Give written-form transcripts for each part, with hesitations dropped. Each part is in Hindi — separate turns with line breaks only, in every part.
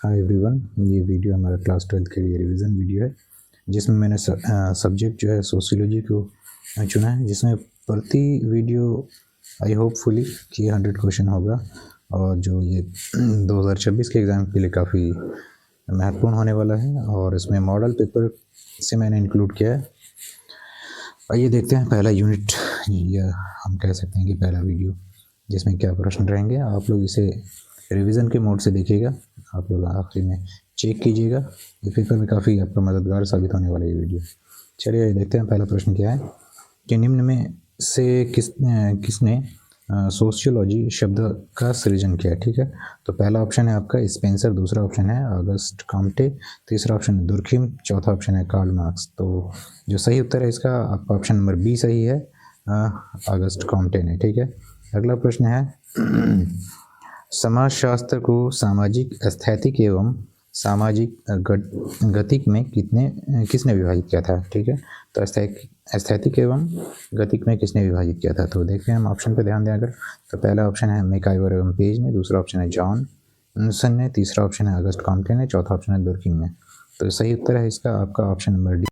हाय एवरीवन, ये वीडियो हमारा क्लास 12 के लिए रिवीजन वीडियो है जिसमें मैंने सब्जेक्ट जो है सोशियोलॉजी को चुना है, जिसमें प्रति वीडियो आई होपफुली कि 100 क्वेश्चन होगा और जो ये 2026 के एग्ज़ाम के लिए काफ़ी महत्वपूर्ण होने वाला है और इसमें मॉडल पेपर से मैंने इंक्लूड किया है। आइए देखते हैं पहला यूनिट, या हम कह सकते हैं कि पहला वीडियो, जिसमें क्या प्रश्न रहेंगे। आप लोग इसे रिवीजन के मोड से देखिएगा, आप लोग आखिरी में चेक कीजिएगा। ये पेपर में काफ़ी आपका मददगार साबित होने वाला ये वीडियो। चलिए देखते हैं पहला प्रश्न क्या है कि निम्न में से किसने सोशियोलॉजी शब्द का सृजन किया। ठीक है, तो पहला ऑप्शन है आपका स्पेंसर, दूसरा ऑप्शन है ऑगस्ट कॉम्टे, तीसरा ऑप्शन है दुर्खिम, चौथा ऑप्शन है कार्ल मार्क्स। तो जो सही उत्तर है इसका आपका ऑप्शन नंबर बी सही है, ऑगस्ट कॉम्टे ने। ठीक है, अगला प्रश्न है समाजशास्त्र को सामाजिक स्थैतिक एवं सामाजिक गतिक में किसने विभाजित किया था। ठीक है, तो स्थैतिक एवं गतिक में किसने विभाजित किया था। तो देखते हैं हम ऑप्शन पे ध्यान दें अगर, तो पहला ऑप्शन है मैकाइवर एवं पेज ने, दूसरा ऑप्शन है जॉनसन ने, तीसरा ऑप्शन है ऑगस्ट कॉम्टे ने, चौथा ऑप्शन है दुर्खिम ने। तो सही उत्तर है इसका आपका ऑप्शन नंबर डी,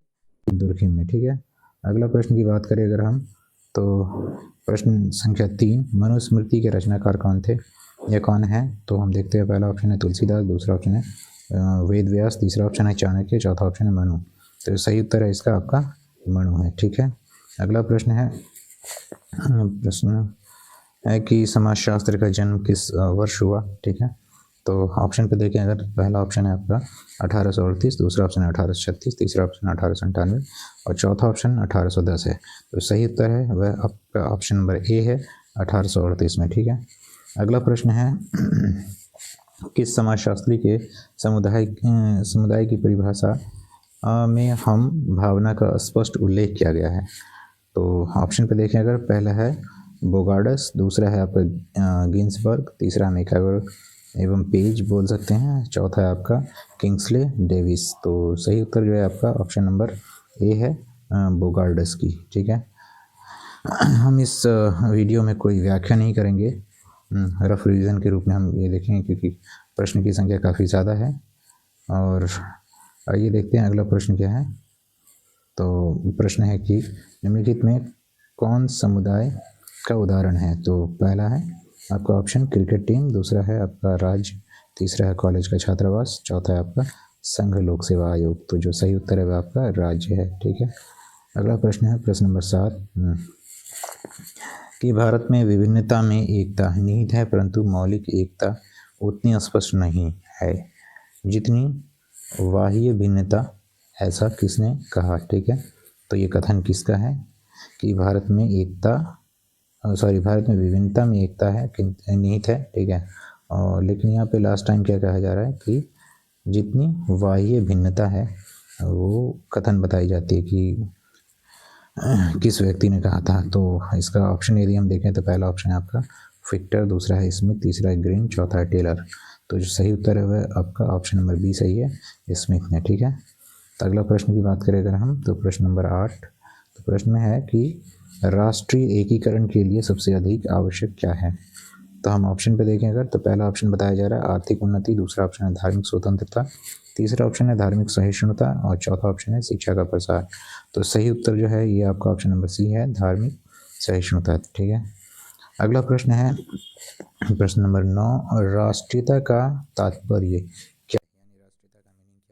दुर्खिम ने। ठीक है, अगला प्रश्न की बात करें अगर हम, तो प्रश्न संख्या 3, मनुस्मृति के रचनाकार कौन थे या कौन है। तो हम देखते हैं पहला ऑप्शन है तुलसीदास, दूसरा ऑप्शन है वेद व्यास, तीसरा ऑप्शन है चाणक्य, चौथा ऑप्शन है मनु। तो सही उत्तर है इसका आपका मनु है। ठीक है, अगला प्रश्न है कि समाजशास्त्र का जन्म किस वर्ष हुआ। ठीक है, तो ऑप्शन पे देखें अगर, पहला ऑप्शन है आपका 1838, दूसरा ऑप्शन है 1836, तीसरा ऑप्शन 1898 और चौथा ऑप्शन 1810 है। तो सही उत्तर है वह आपका ऑप्शन नंबर ए है, 1838 में। ठीक है, अगला प्रश्न है किस समाजशास्त्री के समुदाय की परिभाषा में हम भावना का स्पष्ट उल्लेख किया गया है। तो ऑप्शन पे देखें अगर, पहला है बोगार्डस, दूसरा है आपका गिन्सबर्ग, तीसरा मैकाइवर एवं पेज बोल सकते हैं, चौथा है आपका किंग्सले डेविस। तो सही उत्तर जो है आपका ऑप्शन नंबर ए है, बोगार्डस की। ठीक है, हम इस वीडियो में कोई व्याख्या नहीं करेंगे, रफ रिवीजन के रूप में हम ये देखेंगे क्योंकि प्रश्न की संख्या काफ़ी ज़्यादा है। और आइए देखते हैं अगला प्रश्न क्या है। तो प्रश्न है कि निम्नलिखित में कौन समुदाय का उदाहरण है। तो पहला है आपका ऑप्शन क्रिकेट टीम, दूसरा है आपका राज्य, तीसरा है कॉलेज का छात्रावास, चौथा है आपका संघ लोक सेवा आयोग। तो जो सही उत्तर है वह आपका राज्य है। ठीक है, अगला प्रश्न है प्रश्न नंबर 7 कि भारत में विभिन्नता में एकता निहित है, परंतु मौलिक एकता उतनी स्पष्ट नहीं है जितनी बाह्य भिन्नता, ऐसा किसने कहा। ठीक है, तो ये कथन किसका है कि भारत में विभिन्नता में एकता है निहित है। ठीक है, और लेकिन यहाँ पे लास्ट टाइम क्या कहा जा रहा है कि जितनी बाह्य भिन्नता है वो कथन बताई जाती है कि किस व्यक्ति ने कहा था। तो इसका ऑप्शन यदि हम देखें तो पहला ऑप्शन है आपका फिक्टर, दूसरा है स्मिथ, तीसरा है ग्रीन, चौथा है टेलर। तो जो सही उत्तर है वह आपका ऑप्शन नंबर बी सही है, स्मिथ ने। ठीक है, तो अगला प्रश्न की बात करें अगर हम, तो प्रश्न नंबर 8, तो प्रश्न में है कि राष्ट्रीय एकीकरण के लिए सबसे अधिक आवश्यक क्या है। तो हम ऑप्शन पे देखें अगर, तो पहला ऑप्शन बताया जा रहा है आर्थिक उन्नति, दूसरा ऑप्शन है धार्मिक स्वतंत्रता, तीसरा ऑप्शन है धार्मिक सहिष्णुता और चौथा ऑप्शन है शिक्षा का प्रसार। तो सही उत्तर जो है ये आपका ऑप्शन नंबर सी है, धार्मिक सहिष्णुता। ठीक है, अगला प्रश्न है प्रश्न नंबर 9, राष्ट्रीयता का तात्पर्य क्या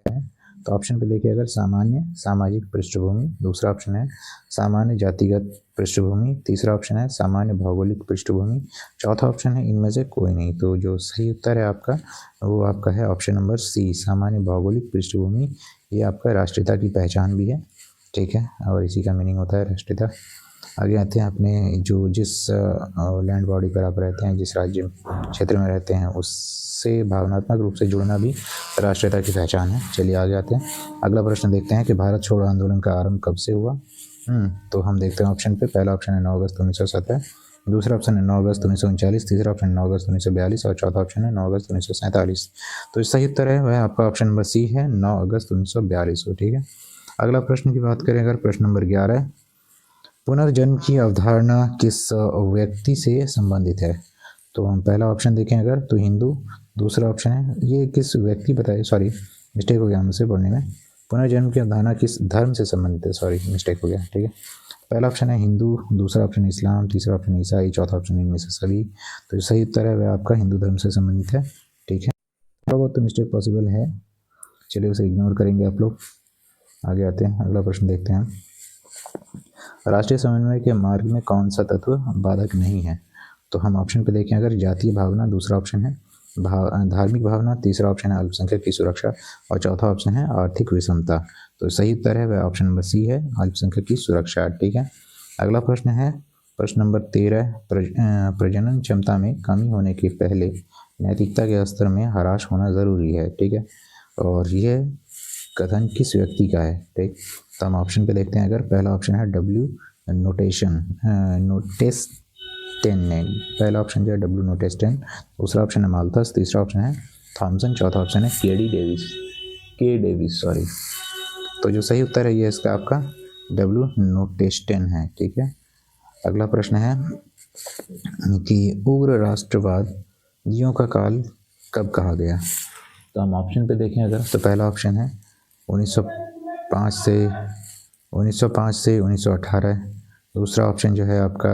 है। तो ऑप्शन पे देखिए अगर, सामान्य सामाजिक पृष्ठभूमि, दूसरा ऑप्शन है सामान्य जातिगत पृष्ठभूमि, तीसरा ऑप्शन है सामान्य भौगोलिक पृष्ठभूमि, चौथा ऑप्शन है इनमें से कोई नहीं। तो जो सही उत्तर है आपका वो आपका है ऑप्शन नंबर सी, सामान्य भौगोलिक पृष्ठभूमि। ये आपका राष्ट्रीयता की पहचान भी है। ठीक है, और इसी का मीनिंग होता है राष्ट्रीयता। आगे आते हैं, अपने जो जिस लैंड बॉडी पर आप रहते हैं, जिस राज्य क्षेत्र में रहते हैं, उससे भावनात्मक रूप से जुड़ना भी राष्ट्रीयता की पहचान है। चलिए आगे आते हैं, अगला प्रश्न देखते हैं कि भारत छोड़ो आंदोलन का आरंभ कब से हुआ। तो हम देखते हैं ऑप्शन पे, पहला ऑप्शन है 9 अगस्त 1917, दूसरा ऑप्शन है 9 अगस्त 1939, तीसरा ऑप्शन 9 अगस्त 1942 और चौथा ऑप्शन है 9 अगस्त 1947। तो सही उत्तर है वह आपका ऑप्शन नंबर सी है, 9 अगस्त 1942। ठीक है, अगला प्रश्न की बात करें अगर, प्रश्न नंबर 11, पुनर्जन्म की अवधारणा किस व्यक्ति से संबंधित है। तो हम पहला ऑप्शन देखें अगर, तो हिंदू, दूसरा ऑप्शन है, ये किस व्यक्ति बताए, सॉरी मिस्टेक हो गया हमसे पढ़ने में, पुनर्जन्म की अवधारणा किस धर्म से संबंधित है, सॉरी मिस्टेक हो गया, ठीक है। पहला ऑप्शन है हिंदू, दूसरा ऑप्शन इस्लाम, तीसरा ऑप्शन ईसाई, चौथा ऑप्शन इनमें से सभी। तो जो सही उत्तर है वह आपका हिंदू धर्म से संबंधित है, ठीक है। थोड़ा बहुत तो मिस्टेक पॉसिबल है, चलिए उसे इग्नोर करेंगे आप लोग। आगे आते हैं, अगला प्रश्न देखते हैं। राष्ट्रीय समन्वय के मार्ग में कौन सा तत्व बाधक नहीं है? तो हम ऑप्शन पे देखें अगर, जातीय भावना दूसरा ऑप्शन है, धार्मिक भावना तीसरा ऑप्शन है, अल्पसंख्यक की सुरक्षा, और चौथा ऑप्शन है आर्थिक विषमता। तो सही उत्तर है वह ऑप्शन नंबर सी है, अल्पसंख्यक की सुरक्षा, ठीक है। अगला प्रश्न है प्रश्न नंबर 13, प्रजनन क्षमता में कमी होने के पहले नैतिकता के स्तर में ह्रास होना ज़रूरी है, ठीक है। और यह कथन किस व्यक्ति का है, ठीक। तो हम ऑप्शन पे देखते हैं अगर, पहला ऑप्शन है डब्ल्यू नोटेस्टेन ने, पहला ऑप्शन जो है डब्ल्यू नोटेस्टेन, दूसरा ऑप्शन है माल्थस, तीसरा ऑप्शन है थॉमसन, चौथा ऑप्शन है के डेविस, सॉरी। तो जो सही उत्तर है ये इसका आपका डब्ल्यू नोटेस्टेन है, ठीक है। अगला प्रश्न है कि उग्र राष्ट्रवादियों का काल कब कहा गया? तो हम ऑप्शन पे देखें अगर, तो पहला ऑप्शन है 1905 से 1918, दूसरा ऑप्शन जो है आपका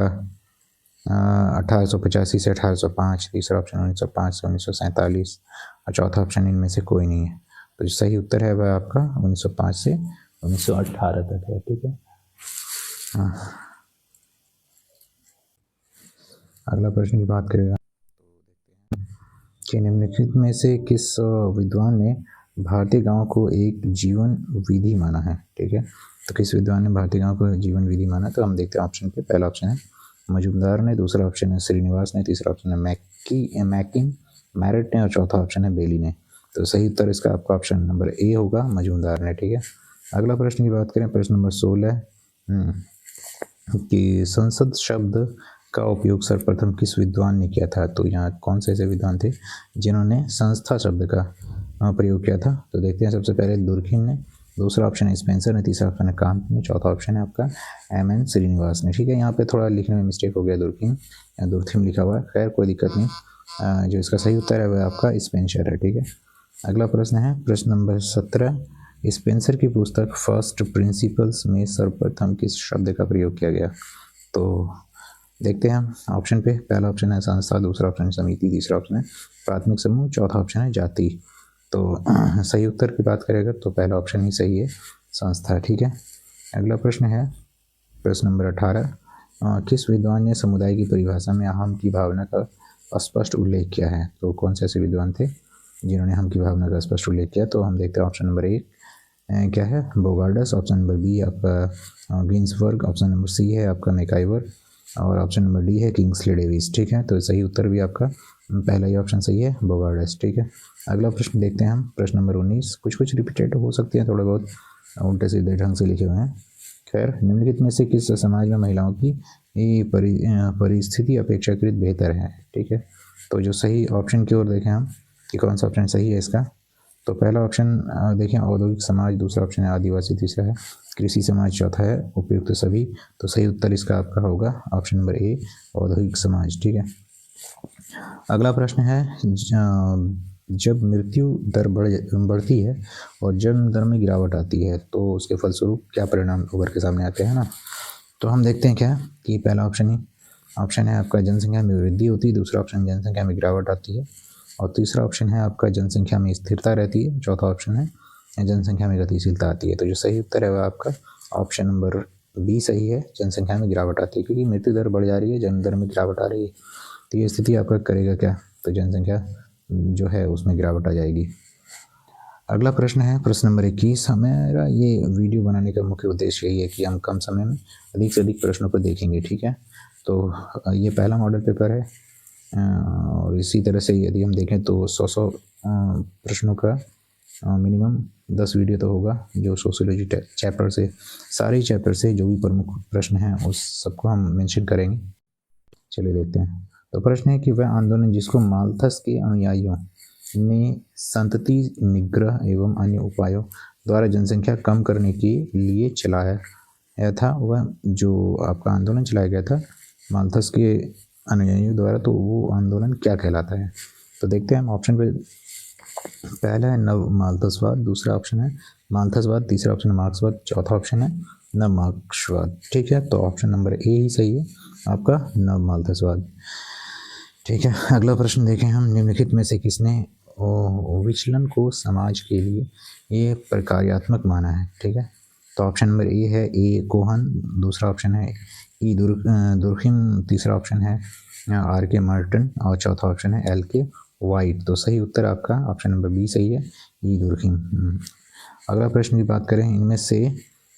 1885 से 1805, तीसरा ऑप्शन 1905 से 1947, और चौथा ऑप्शन इनमें से कोई नहीं है। तो जो सही उत्तर है वह आपका 1905 से 1918 तक है, ठीक है। अगला प्रश्न की बात करेगा कि निम्नलिखित में से किस विद्वान ने भारतीय गांव को एक जीवन विधि माना है, ठीक है। तो किस विद्वान ने भारतीय गांव को जीवन विधि माना? तो हम देखते हैं ऑप्शन पे, पहला ऑप्शन है मजूमदार ने, दूसरा ऑप्शन है श्रीनिवास ने, तीसरा ऑप्शन है मैकिन मैरिट ने, और चौथा ऑप्शन है बेली ने। तो सही उत्तर इसका आपका ऑप्शन नंबर ए होगा, मजूमदार ने, ठीक है। अगला प्रश्न की बात करें, प्रश्न नंबर 16 कि संसद शब्द का उपयोग सर्वप्रथम किस विद्वान ने किया था? तो यहाँ कौन से ऐसे विद्वान थे जिन्होंने संस्था शब्द का प्रयोग किया था? तो देखते हैं, सबसे पहले दुर्खिन ने, दूसरा ऑप्शन है स्पेंसर ने, तीसरा ऑप्शन है कांत ने, चौथा ऑप्शन है आपका एम.एन. श्रीनिवास ने, ठीक है। यहाँ पे थोड़ा लिखने में मिस्टेक हो गया, दुर्खिन लिखा हुआ है, खैर कोई दिक्कत नहीं। जो इसका सही उत्तर है वह आपका स्पेंसर है, ठीक है। अगला प्रश्न है प्रश्न नंबर 17, स्पेंसर की पुस्तक फर्स्ट प्रिंसिपल्स में सर्वप्रथम किस शब्द का प्रयोग किया गया? तो देखते हैं हम ऑप्शन पे, पहला ऑप्शन है संस्था, दूसरा ऑप्शन है समिति, तीसरा ऑप्शन है प्राथमिक समूह, चौथा ऑप्शन है जाति। तो सही उत्तर की बात करेगा तो पहला ऑप्शन ही सही है, संस्था, ठीक है। अगला प्रश्न है प्रश्न नंबर 18, किस विद्वान ने समुदाय की परिभाषा में अहम की भावना का स्पष्ट उल्लेख किया है? तो कौन से ऐसे विद्वान थे जिन्होंने अहम की भावना का स्पष्ट उल्लेख किया? तो हम देखते हैं ऑप्शन नंबर 1 क्या है, बोगार्डस, ऑप्शन नंबर बी आपका गिन्सबर्ग, ऑप्शन नंबर सी है आपका मैकाइवर, और ऑप्शन नंबर डी है किंग्सले डेविस, ठीक है। तो सही उत्तर भी आपका पहला ही ऑप्शन सही है, बोगार्डस, ठीक है। अगला प्रश्न देखते हैं हम, प्रश्न नंबर 19, कुछ रिपीटेड हो सकते हैं, थोड़े बहुत उल्टे सीधे ढंग से लिखे हुए हैं। खैर, निम्नलिखित में से किस समाज में महिलाओं की परिस्थिति अपेक्षाकृत बेहतर है, ठीक है। तो जो सही ऑप्शन की ओर देखें हम कि कौन सा ऑप्शन सही है इसका, तो पहला ऑप्शन देखें औद्योगिक समाज, दूसरा ऑप्शन है आदिवासी, तीसरा है कृषि समाज, चौथा है उपयुक्त सभी। तो सही उत्तर इसका आपका होगा ऑप्शन नंबर ए, औद्योगिक समाज, ठीक है। अगला प्रश्न है जब मृत्यु दर बढ़ती है और जन्म दर में गिरावट आती है तो उसके फलस्वरूप क्या परिणाम उभर के सामने आते हैं ना? तो हम देखते हैं क्या कि पहला ऑप्शन है आपका जनसंख्या में वृद्धि होती है, दूसरा ऑप्शन जनसंख्या में गिरावट आती है, और तीसरा ऑप्शन है आपका जनसंख्या में स्थिरता रहती है, चौथा ऑप्शन है जनसंख्या में गतिशीलता आती है। तो जो सही उत्तर है वह आपका ऑप्शन नंबर बी सही है, जनसंख्या में गिरावट आती है, क्योंकि मृत्यु दर बढ़ जा रही है, जन्म दर में गिरावट आ रही है, तो ये स्थिति आपका करेगा क्या? तो जनसंख्या जो है उसमें गिरावट आ जाएगी। अगला प्रश्न है प्रश्न नंबर 21, हमारा ये वीडियो बनाने का मुख्य उद्देश्य यही है कि हम कम समय में अधिक से अधिक प्रश्नों को देखेंगे, ठीक है। तो ये पहला मॉडल पेपर है, और इसी तरह से यदि हम देखें तो 100 प्रश्नों का मिनिमम 10 वीडियो तो होगा, जो सोशियोलॉजी चैप्टर से, सारे चैप्टर से जो भी प्रमुख प्रश्न हैं उस सबको हम मेंशन करेंगे। चलिए देखते हैं। तो प्रश्न है कि वह आंदोलन जिसको माल्थस के अनुयायियों ने संतति निग्रह एवं अन्य उपायों द्वारा जनसंख्या कम करने के लिए चलाया था, वह जो आपका आंदोलन चलाया गया था माल्थस के अनुयायियों द्वारा, तो वो आंदोलन क्या कहलाता है? तो देखते हैं हम ऑप्शन पे, पहला है नव माल्थसवाद, दूसरा ऑप्शन है माल्थसवाद, तीसरा ऑप्शन है मार्क्सवाद, चौथा ऑप्शन है नव मार्क्सवाद। ठीक है, तो ऑप्शन नंबर ए ही सही है आपका, नव माल्थसवाद। ठीक है, अगला प्रश्न देखें हम, निम्नलिखित में से किसने विचलन को समाज के लिए ये प्रकार्यात्मक माना है। ठीक है, तो ऑप्शन नंबर ए है ए कोहन, दूसरा ऑप्शन है ई दुर्खिम, तीसरा ऑप्शन है आर के मार्टन और चौथा ऑप्शन है एल के वाइट। तो सही उत्तर आपका ऑप्शन नंबर बी सही है, ई दुर्खिम। अगला प्रश्न की बात करें, इनमें से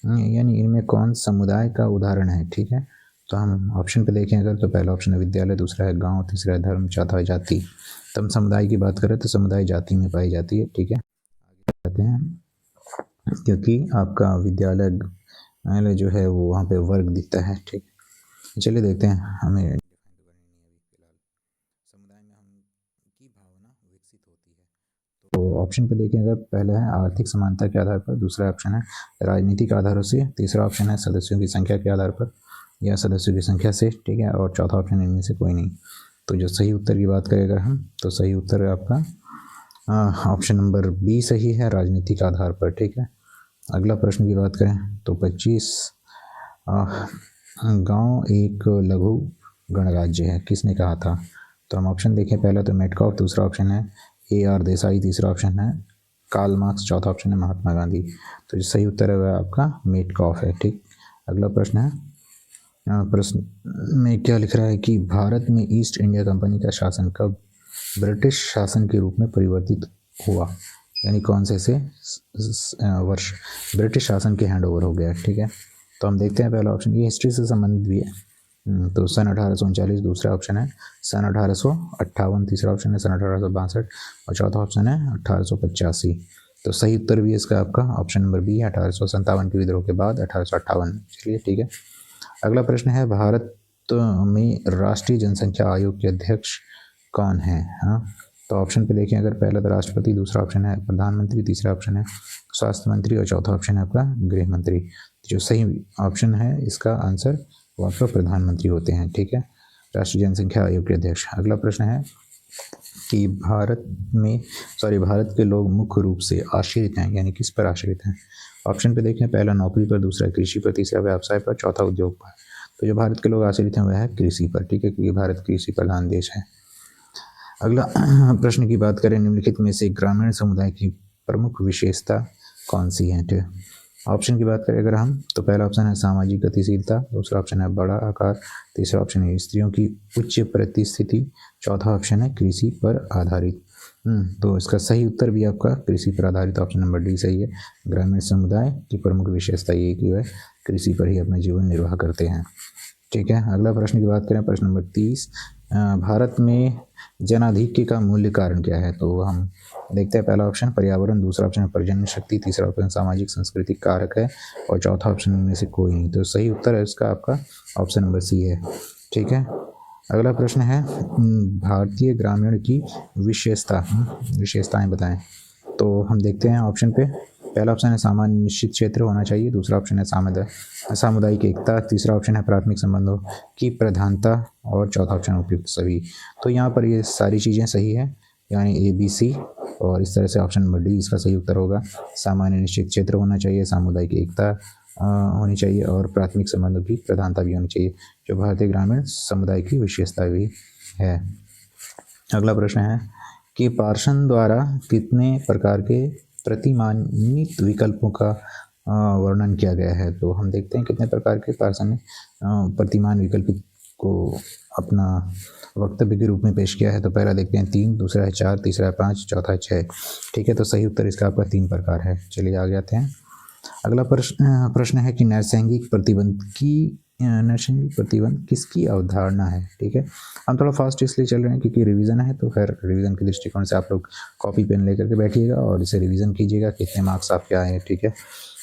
यानी इनमें कौन समुदाय का उदाहरण है। ठीक है, तो हम ऑप्शन पे देखें अगर, तो पहला ऑप्शन है विद्यालय, दूसरा है गांव, तीसरा है धर्म, चौथा है जाति। तो हम समुदाय की बात करें तो समुदाय जाति में पाई जाती है। ठीक है, आगे कहते हैं क्योंकि आपका विद्यालय जो है वो वहाँ पे वर्ग दिखता है। ठीक, चलिए देखते हैं हमें समुदाय में हम की भावना विकसित होती है। तो ऑप्शन पे देखें अगर, पहला है आर्थिक समानता के आधार पर, दूसरा ऑप्शन है राजनीतिक आधारों से, तीसरा ऑप्शन है सदस्यों की संख्या के आधार पर या सदस्यों की संख्या से। ठीक है, और चौथा ऑप्शन इनमें से कोई नहीं। तो जो सही उत्तर की बात करें अगर हम, तो सही उत्तर है आपका ऑप्शन नंबर बी सही है, राजनीतिक आधार पर। ठीक है, अगला प्रश्न की बात करें तो 25 गांव एक लघु गणराज्य है, किसने कहा था। तो हम ऑप्शन देखें, पहला तो मेटकॉफ, दूसरा ऑप्शन है ए आर देसाई, तीसरा ऑप्शन है कार्ल मार्क्स, चौथा ऑप्शन है महात्मा गांधी। तो जो सही उत्तर है वह आपका मेटकॉफ है। ठीक, अगला प्रश्न है, प्रश्न में क्या लिख रहा है कि भारत में ईस्ट इंडिया कंपनी का शासन कब ब्रिटिश शासन के रूप में परिवर्तित हुआ, यानी कौन से वर्ष ब्रिटिश शासन के हैंड ओवर हो गया। ठीक है, तो हम देखते हैं पहला ऑप्शन, ये हिस्ट्री से संबंधित भी है। तो सन 1839, दूसरा ऑप्शन है सन 1858, तीसरा ऑप्शन है सन 1862 और चौथा ऑप्शन है 1885। तो सही उत्तर भी इसका आपका ऑप्शन नंबर बी है, 1857 के विद्रोह के बाद 1858। चलिए ठीक है, अगला प्रश्न है, भारत में राष्ट्रीय जनसंख्या आयोग के अध्यक्ष कौन है। हाँ, तो ऑप्शन पे देखें अगर, पहला तो राष्ट्रपति, दूसरा ऑप्शन है प्रधानमंत्री, तीसरा ऑप्शन है स्वास्थ्य मंत्री और चौथा ऑप्शन है आपका गृह मंत्री। जो सही ऑप्शन है इसका आंसर वो आपका प्रधानमंत्री होते हैं। ठीक है, राष्ट्रीय जनसंख्या आयोग के अध्यक्ष। अगला प्रश्न है कि भारत के लोग मुख्य रूप से आश्रित हैं, यानी किस पर आश्रित हैं। ऑप्शन पे देखें, पहला नौकरी पर, दूसरा कृषि पर, तीसरा व्यवसाय पर, चौथा उद्योग पर। तो जो भारत के लोग आश्रित हैं वह है कृषि पर। ठीक है, क्योंकि भारत कृषि प्रधान देश है। अगला प्रश्न की बात करें, निम्नलिखित में से ग्रामीण समुदाय की प्रमुख विशेषता कौन सी है। ठीक, ऑप्शन की बात करें अगर हम, तो पहला ऑप्शन है सामाजिक गतिशीलता, दूसरा ऑप्शन है बड़ा आकार, तीसरा ऑप्शन है स्त्रियों की उच्च प्रतिस्थिति, चौथा ऑप्शन है कृषि पर आधारित। तो इसका सही उत्तर भी आपका कृषि पर आधारित ऑप्शन नंबर डी सही है। ग्रामीण समुदाय की प्रमुख विशेषता ये कि वह कृषि पर ही अपना जीवन निर्वाह करते हैं। ठीक है, अगला प्रश्न की बात करें, प्रश्न नंबर 30, भारत में जनाधिक्य का मूल्य कारण क्या है। तो हम देखते हैं, पहला ऑप्शन पर्यावरण, दूसरा ऑप्शन पर्जन्य शक्ति, तीसरा ऑप्शन सामाजिक सांस्कृतिक कारक है और चौथा ऑप्शन इनमें से कोई नहीं। तो सही उत्तर है इसका आपका ऑप्शन नंबर सी है। ठीक है, अगला प्रश्न है, भारतीय ग्रामीण की विशेषताएं बताएं। तो हम देखते हैं ऑप्शन पे, पहला ऑप्शन है सामान्य निश्चित क्षेत्र होना चाहिए, दूसरा ऑप्शन है सामुदायिक एकता, तीसरा ऑप्शन है प्राथमिक संबंधों की प्रधानता और चौथा ऑप्शन उपयुक्त सभी। तो यहाँ पर ये सारी चीज़ें सही है, यानी ए बी सी, और इस तरह से ऑप्शन नंबर डी इसका सही उत्तर होगा। सामान्य निश्चित क्षेत्र होना चाहिए, सामुदायिक एकता होनी चाहिए और प्राथमिक संबंधों की प्रधानता भी होनी चाहिए, जो भारतीय ग्रामीण समुदाय की विशेषता भी है। अगला प्रश्न है कि पार्सन द्वारा कितने प्रकार के प्रतिमानित विकल्पों का वर्णन किया गया है। तो हम देखते हैं कितने प्रकार के पार्सन ने प्रतिमान विकल्प को अपना वक्तव्य के रूप में पेश किया है। तो पहला देखते हैं 3, दूसरा है 4, तीसरा है 5, चौथा है 6। ठीक है, तो सही उत्तर इसका आपका 3 प्रकार है। चलिए आगे आते हैं। अगला प्रश्न है कि नैसर्गिक प्रतिबंध किसकी अवधारणा है। ठीक है, हम थोड़ा फास्ट इसलिए चल रहे हैं क्योंकि रिवीजन है, तो खैर रिवीजन के दृष्टिकोण से आप लोग कॉपी पेन लेकर के बैठिएगा और इसे रिवीजन कीजिएगा, कितने मार्क्स आपके आए हैं। ठीक है,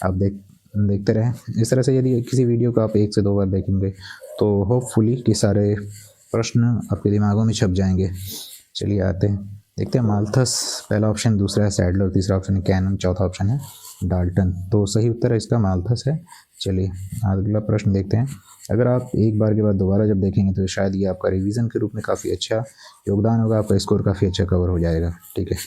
आप देखते रहें इस तरह से। यदि किसी वीडियो को आप 1 से 2 बार देखेंगे तो होपफुली कि सारे प्रश्न आपके दिमागों में छप जाएंगे। चलिए आते हैं, देखते हैं माल्थस पहला ऑप्शन, दूसरा है सैडलर, तीसरा ऑप्शन है कैनन, चौथा ऑप्शन है डाल्टन। तो सही उत्तर है इसका माल्थस है। चलिए अगला प्रश्न देखते हैं। अगर आप एक बार के बाद दोबारा जब देखेंगे तो शायद ये आपका रिवीजन के रूप में काफ़ी अच्छा योगदान होगा, आपका स्कोर काफ़ी अच्छा कवर हो जाएगा। ठीक है,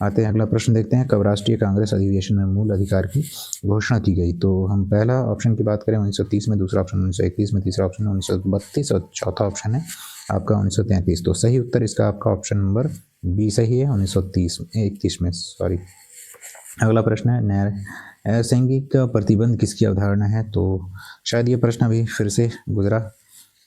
आते हैं अगला प्रश्न देखते हैं। कब राष्ट्रीय कांग्रेस अधिवेशन में मूल अधिकार की घोषणा की गई? तो हम पहला ऑप्शन की बात करें 1930 में, दूसरा ऑप्शन 1931 में, तीसरा ऑप्शन 1932 और चौथा ऑप्शन है आपका 1933। तो सही उत्तर इसका आपका ऑप्शन नंबर बी सही है, 1931 में, सॉरी। अगला प्रश्न है न्यायसैंगिक प्रतिबंध किसकी अवधारणा है? तो शायद ये प्रश्न अभी फिर से गुजरा।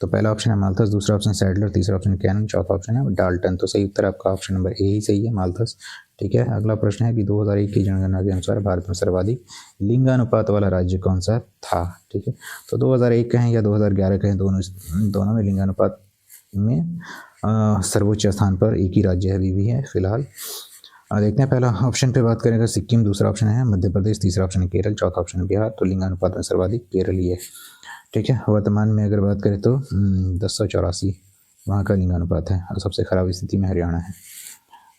तो पहला ऑप्शन है माल्थस, दूसरा ऑप्शन सैडलर, तीसरा ऑप्शन कैनन, चौथा ऑप्शन है डाल्टन। तो सही उत्तर आपका ऑप्शन नंबर ए ही सही है, माल्थस। ठीक है, अगला प्रश्न है कि 2001 की जनगणना के अनुसार भारत में सर्वाधिक लिंगानुपात वाला राज्य कौन सा था? ठीक है, तो 2001 कहें या 2011 कहें, दोनों में लिंगानुपात में सर्वोच्च स्थान पर एक ही राज्य अभी भी है फिलहाल। देखते हैं पहला ऑप्शन पे बात करें, सिक्किम, दूसरा ऑप्शन है मध्य प्रदेश, तीसरा ऑप्शन है केरल, चौथा ऑप्शन है बिहार। तो लिंगानुपात में सर्वाधिक केरल ही है। ठीक है, वर्तमान में अगर बात करें तो 1084 वहाँ का लिंगानुपात है और सबसे खराब स्थिति में हरियाणा है।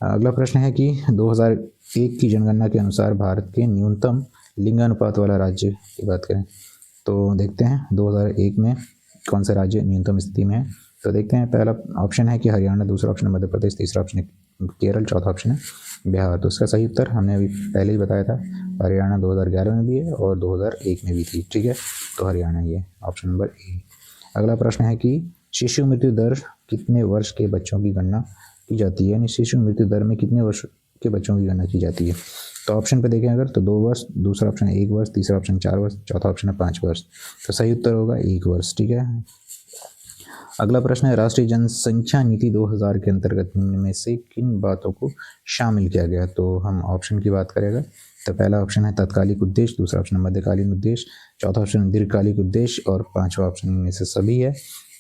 अगला प्रश्न है कि 2001 की जनगणना के अनुसार भारत के न्यूनतम लिंगानुपात वाला राज्य की बात करें तो देखते हैं 2001 में कौन सा राज्य न्यूनतम स्थिति में है। तो देखते हैं पहला ऑप्शन है कि हरियाणा, दूसरा ऑप्शन है मध्य प्रदेश, तीसरा ऑप्शन है केरल, चौथा ऑप्शन है बिहार। तो इसका सही उत्तर हमने अभी पहले ही बताया था, हरियाणा 2011 में भी है और 2001 में भी थी। ठीक है, तो हरियाणा ये ऑप्शन नंबर ए। अगला प्रश्न है कि शिशु मृत्यु दर कितने वर्ष के बच्चों की गणना की जाती है, यानी शिशु मृत्यु दर में कितने वर्ष के बच्चों की गणना की जाती है? तो ऑप्शन पे देखें अगर तो 2 वर्ष, दूसरा ऑप्शन है 1 वर्ष, तीसरा ऑप्शन 4 वर्ष, चौथा ऑप्शन है 5 वर्ष। तो सही उत्तर होगा 1 वर्ष। ठीक है, अगला प्रश्न है राष्ट्रीय जनसंख्या नीति 2000 के अंतर्गत निम्न में से किन बातों को शामिल किया गया? तो हम ऑप्शन की बात करेंगे तो पहला ऑप्शन है तात्कालिक उद्देश्य, दूसरा ऑप्शन है मध्यकालीन उद्देश्य, चौथा ऑप्शन दीर्घकालिक उद्देश्य और पांचवा ऑप्शन इनमें से सभी है।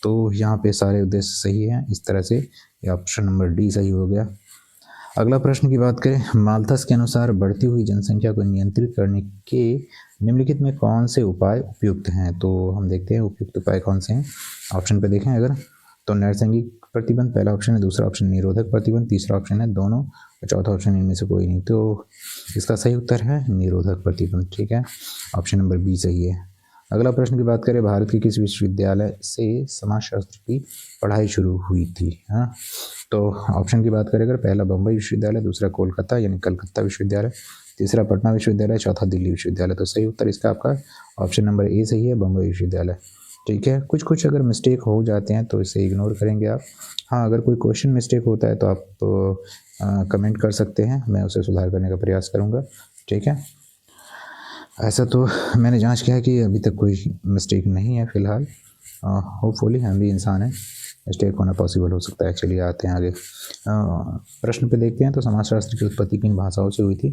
तो यहाँ पे सारे उद्देश्य सही हैं, इस तरह से ये ऑप्शन नंबर डी सही हो गया। अगला प्रश्न की बात करें, माल्थस के अनुसार बढ़ती हुई जनसंख्या को नियंत्रित करने के निम्नलिखित में कौन से उपाय उपयुक्त हैं? तो हम देखते हैं उपयुक्त उपाय कौन से हैं। ऑप्शन पे देखें अगर तो नैसर्गिक प्रतिबंध पहला ऑप्शन है, दूसरा ऑप्शन निरोधक प्रतिबंध, तीसरा ऑप्शन है दोनों और चौथा ऑप्शन इनमें से कोई नहीं। तो इसका सही उत्तर है निरोधक प्रतिबंध। ठीक है, ऑप्शन नंबर बी सही है। अगला प्रश्न की बात करें, भारत के किस विश्वविद्यालय से समाजशास्त्र की पढ़ाई शुरू हुई थी? हाँ, तो ऑप्शन की बात करें अगर पहला बम्बई विश्वविद्यालय, दूसरा कोलकाता यानी कलकत्ता विश्वविद्यालय, तीसरा पटना विश्वविद्यालय, चौथा दिल्ली विश्वविद्यालय। तो सही उत्तर इसका आपका ऑप्शन नंबर ए सही है, बम्बई विश्वविद्यालय। ठीक है, कुछ अगर मिस्टेक हो जाते हैं तो इसे इग्नोर करेंगे आप। हाँ, अगर कोई क्वेश्चन मिस्टेक होता है तो आप कमेंट कर सकते हैं, मैं उसे सुधार करने का प्रयास करूँगा। ठीक है, ऐसा तो मैंने जांच किया है कि अभी तक कोई मिस्टेक नहीं है फिलहाल। होपफुली हम भी इंसान हैं, मिस्टेक होना पॉसिबल हो सकता है। चलिए आते हैं आगे प्रश्न पे देखते हैं। तो समाजशास्त्र की उत्पत्ति किन भाषाओं से हुई थी?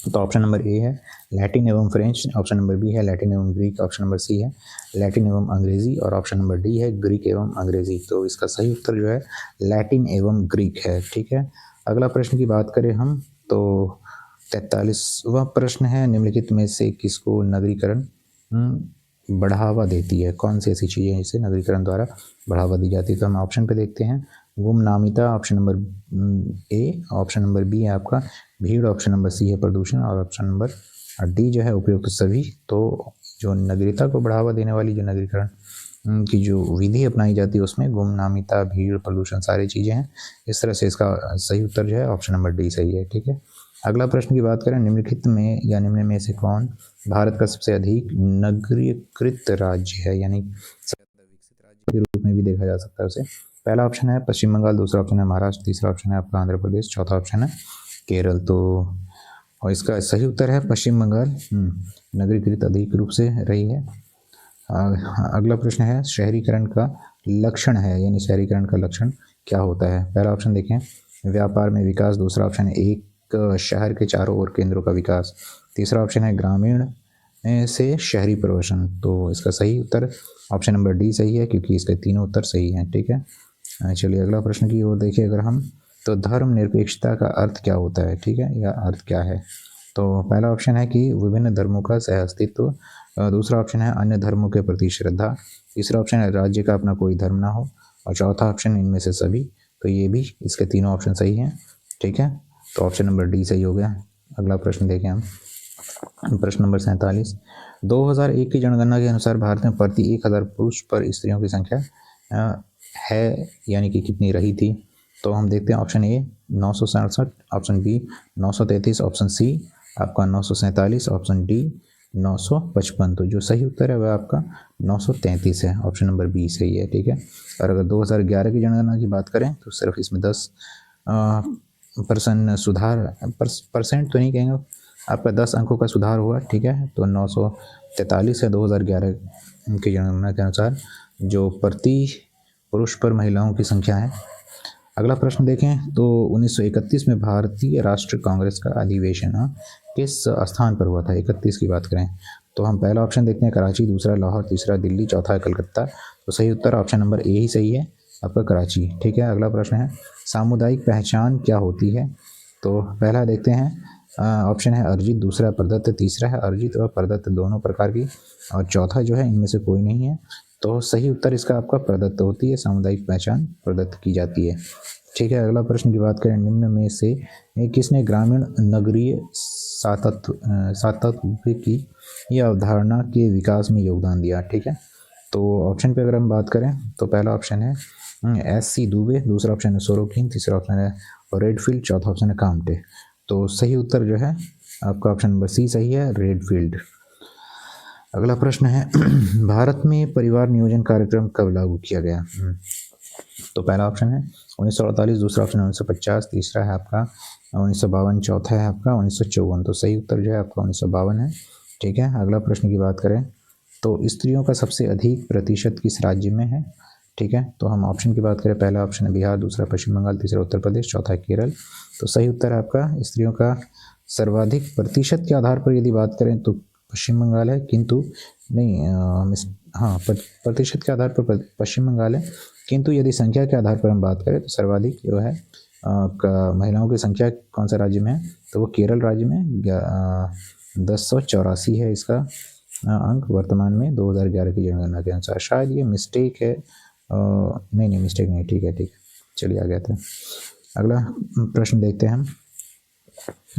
तो ऑप्शन नंबर ए है लैटिन एवं फ्रेंच, ऑप्शन नंबर बी है लैटिन एवं ग्रीक, ऑप्शन नंबर सी है लैटिन एवं अंग्रेजी और ऑप्शन नंबर डी है ग्रीक एवं अंग्रेजी। तो इसका सही उत्तर जो है लैटिन एवं ग्रीक है। ठीक है, अगला प्रश्न की बात करें हम तो 43वां प्रश्न है, निम्नलिखित में से किसको नगरीकरण बढ़ावा देती है? कौन सी ऐसी चीज़ें जिसे नगरीकरण द्वारा बढ़ावा दी जाती है? तो हम ऑप्शन पे देखते हैं गुमनामीता, option number A, option number B है आपका भीड़, ऑप्शन नंबर सी है प्रदूषण और ऑप्शन नंबर डी जो है उपयुक्त सभी। तो जो नगरीयता को बढ़ावा देने वाली जो नगरीकरण की जो विधि अपनाई जाती है उसमें गुमनामीता, भीड़, प्रदूषण सारी चीज़ें हैं। इस तरह से इसका सही उत्तर जो है ऑप्शन नंबर डी सही है। ठीक है, अगला प्रश्न की बात करें, निम्नलिखित में या निम्न में से कौन भारत का सबसे अधिक नगरीकृत राज्य है, यानी विकसित राज्य के रूप में भी देखा जा सकता है उसे? पहला ऑप्शन है पश्चिम बंगाल, दूसरा ऑप्शन है महाराष्ट्र, तीसरा ऑप्शन है आपका आंध्र प्रदेश, चौथा ऑप्शन है केरल। तो और इसका सही उत्तर है पश्चिम बंगाल नगरीकृत अधिक रूप से रही है। अगला प्रश्न है शहरीकरण का लक्षण है, यानी शहरीकरण का लक्षण क्या होता है? पहला ऑप्शन देखें व्यापार में विकास, दूसरा ऑप्शन है एक शहर के चारों ओर केंद्रों का विकास, तीसरा ऑप्शन है ग्रामीण से शहरी प्रवसन। तो इसका सही उत्तर ऑप्शन नंबर डी सही है, क्योंकि इसके तीनों उत्तर सही हैं। ठीक है, चलिए अगला प्रश्न की ओर देखिए अगर हम तो धर्मनिरपेक्षता का अर्थ क्या होता है? ठीक है, या अर्थ क्या है? तो पहला ऑप्शन है कि विभिन्न धर्मों का सहअस्तित्व, दूसरा ऑप्शन है अन्य धर्मों के प्रति श्रद्धा, तीसरा ऑप्शन है राज्य का अपना कोई धर्म ना हो और चौथा ऑप्शन इनमें से सभी। तो ये भी इसके तीनों ऑप्शन सही हैं। ठीक है, तो ऑप्शन नंबर डी सही हो गया। अगला प्रश्न देखें हम प्रश्न नंबर 47, 2001 की जनगणना के अनुसार भारत में प्रति 1000 पुरुष पर स्त्रियों की संख्या है यानी कि कितनी रही थी? तो हम देखते हैं option A 967, option B 933, option C आपका 947, ऑप्शन डी 955। तो जो सही उत्तर है वह आपका 933 है, ऑप्शन नंबर बी सही है। ठीक है, और अगर 2011 की जनगणना की बात करें तो सिर्फ इसमें 10 परसेंट सुधार, परसेंट तो नहीं कहेंगे, आपका 10 अंकों का सुधार हुआ। ठीक है, तो 943 है 2011 की जनगणना के अनुसार जो प्रति पुरुष पर महिलाओं की संख्या है। अगला प्रश्न देखें तो 1931 में भारतीय राष्ट्रीय कांग्रेस का अधिवेशन किस स्थान पर हुआ था? 31 की बात करें तो हम पहला ऑप्शन देखते हैं कराची, दूसरा लाहौर, तीसरा दिल्ली, चौथा है कलकत्ता। तो सही उत्तर ऑप्शन नंबर ए ही सही है आपका, कराची। ठीक है, अगला प्रश्न है सामुदायिक पहचान क्या होती है? तो पहला देखते हैं ऑप्शन है अर्जित, दूसरा प्रदत्त, तीसरा है अर्जित और प्रदत्त दोनों प्रकार की, और चौथा जो है इनमें से कोई नहीं है। तो सही उत्तर इसका आपका प्रदत्त होती है, सामुदायिक पहचान प्रदत्त की जाती है। ठीक है, अगला प्रश्न की बात करें निम्न में से किसने ग्रामीण नगरीय सातत्व की यह अवधारणा के विकास में योगदान दिया? ठीक है, तो ऑप्शन पे अगर हम बात करें तो पहला ऑप्शन है S.C. दुबे, दूसरा ऑप्शन है सोरोकिन, तीसरा ऑप्शन है रेडफील्ड, चौथा ऑप्शन है काम्टे। तो सही उत्तर जो है आपका ऑप्शन नंबर सी सही है, रेडफील्ड। अगला प्रश्न है भारत में परिवार नियोजन कार्यक्रम कब लागू किया गया? तो पहला ऑप्शन है 1948, दूसरा ऑप्शन है 1950, तीसरा है आपका 1952, चौथा है आपका 1954। तो सही उत्तर जो है आपका 1952 है। ठीक है, अगला प्रश्न की बात करें तो स्त्रियों का सबसे अधिक प्रतिशत किस राज्य में है? ठीक है, तो हम ऑप्शन की बात करें, पहला ऑप्शन है बिहार, दूसरा पश्चिम बंगाल, तीसरा उत्तर प्रदेश, चौथा है केरल। तो सही उत्तर है आपका स्त्रियों का सर्वाधिक प्रतिशत के आधार पर यदि बात करें तो पश्चिम बंगाल है, किंतु नहीं हाँ प्रतिशत के आधार पर पश्चिम बंगाल है, किंतु यदि संख्या के आधार पर हम बात करें तो सर्वाधिक जो है महिलाओं की संख्या कौन सा राज्य में है? तो वो केरल राज्य में 1084 है इसका अंक वर्तमान में 2011 की जनगणना के अनुसार। शायद ये मिस्टेक है, नहीं मिस्टेक नहीं, ठीक है चलिए आ गया था। अगला प्रश्न देखते हैं हम,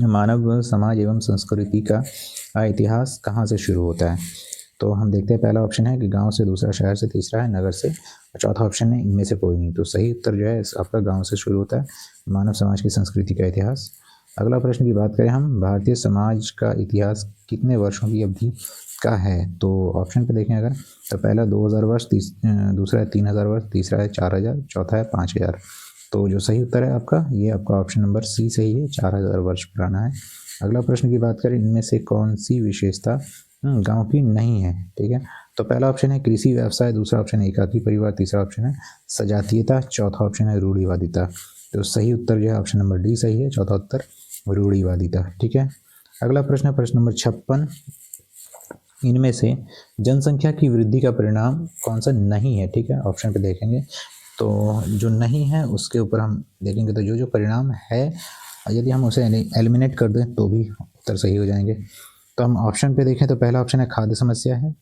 मानव समाज एवं संस्कृति का इतिहास कहाँ से शुरू होता है? तो हम देखते हैं पहला ऑप्शन है कि गांव से, दूसरा शहर से, तीसरा है नगर से, और चौथा ऑप्शन है इनमें से कोई नहीं। तो सही उत्तर जो है आपका गांव से शुरू होता है, मानव समाज की संस्कृति का इतिहास। अगला प्रश्न की बात करें हम, भारतीय समाज का इतिहास कितने वर्षों की अवधि का है? तो ऑप्शन पे देखें अगर तो पहला 2000 वर्ष, दूसरा है 3000 वर्ष, तीसरा है 4000, चौथा है 5000। तो जो सही उत्तर है आपका ये आपका ऑप्शन नंबर सी सही है, 4000 वर्ष पुराना है। अगला प्रश्न की बात करें इनमें से कौन सी विशेषता गांव की नहीं है? ठीक है, तो पहला ऑप्शन है कृषि व्यवसाय, दूसरा ऑप्शन है एकाकी परिवार, तीसरा ऑप्शन है सजातीयता, चौथा ऑप्शन है रूढ़िवादिता। तो सही उत्तर जो है ऑप्शन नंबर डी सही है, चौथा उत्तर रूढ़िवादिता। ठीक है, अगला प्रश्न है प्रश्न नंबर 56, इनमें से जनसंख्या की वृद्धि का परिणाम कौन सा नहीं है? ठीक है, ऑप्शन पे देखेंगे तो जो नहीं है उसके ऊपर हम देखेंगे तो जो परिणाम है यदि हम उसे एलिमिनेट कर दें तो भी उत्तर सही हो जाएंगे। तो हम ऑप्शन पे देखें तो पहला ऑप्शन है खाद्य समस्या है,